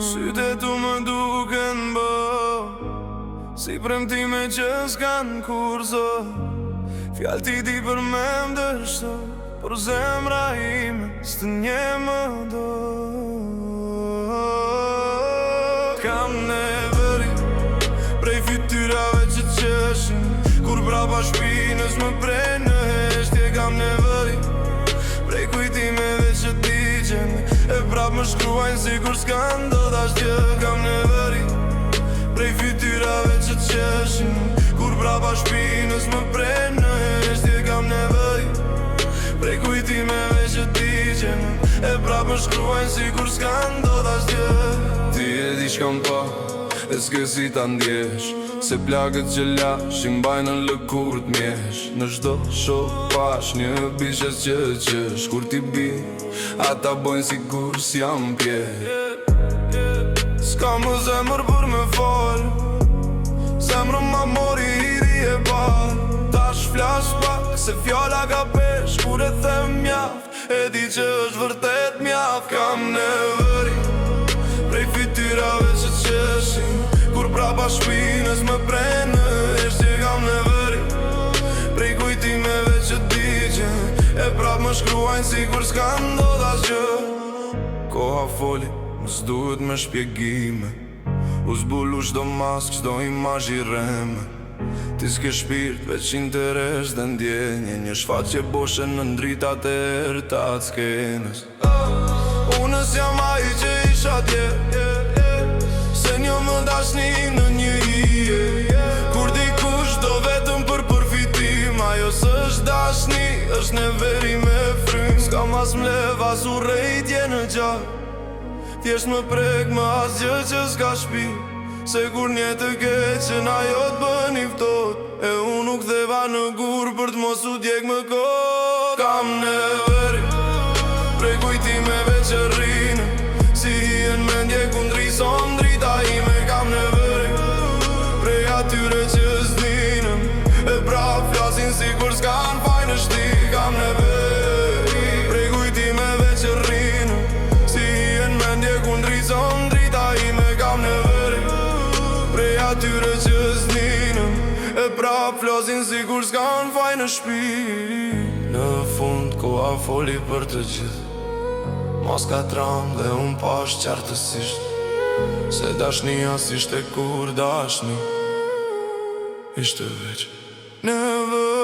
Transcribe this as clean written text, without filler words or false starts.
Sytë tu më duken bë si premtime që s'kan kur zë. Fjallë ti di për me mdështo, por zemra ime s'të nje më do. Kam neveri prej fytyrave që qeshin, kur brapa shpinës më prej në heshtje. Kam neveri prej kujtimeve që digjen, e prap më shkruajnë si kur s'kan do t'ashtje. Kam neveri prej fytyrave që qeshin, kur brapa shpinës më prej në heshtje. Kam neveri prej kujtimeve që digjen, e prap më shkruajnë si kur s'kan do t'ashtje. Ti e di shkam pa, e s'ke si ta ndjesh, se plagët që lash i mbajnë në lëkur t'mjesh. Në shdo shok pash një bishes që qesh, kur ti bi, ata bojnë si kur s'jam pje. S'ka më zemër për me fol, zemrë ma mori hiri e bal. Tash flash pak se fjalla ka pesh, kur e them mjaft, e di që është vërtet mjaft. Kam neveri prej fytyrave që qeshin, kur prapa shpinës më prej në heshtje. Kam neveri prej kujtimeve që digjen, e prap më shkruajnë si kur s'kan do t'asgjë. Koha foli, mës duhet me shpjegime, u zbulu shdo mask, shdo imazh i reme. Ti s'ke shpirt, veç interes dhe ndjenje, një shfaqje boshe në ndritat e erta t'skenës. Unës jam ai që isha tje, se një më dashni në një hije. Kur dikush do vetëm për përfitim, ajo s'është dashni, është neveri me frym. S'ka mas mlev as urrejtje në gjak, thjesht më prek më asgjë që s'ka shpi, se kur një të keqen ajo t'bën i ftot, e unë nuk theva në gur për t'mos u djeg më kot. Kam neveri prej kujtimeve që rrinë, si hien me ndje kundri son drita ime. Kam neveri prej atyre që s'dinëm, e prap flasin si kur s'kan faj në shti. Kam neveri prej kujtimeve që rrinë, si hien me ndje kundri son drita ime. Kam neveri prej atyre që s'dinëm, e prap flasin si kur s'kan faj në shpi. Në fund koha foli për të gjithë, mos ka trang dhe unë pash qartësisht, se dashnia s'ishte kur dashni, ishte veç neveri.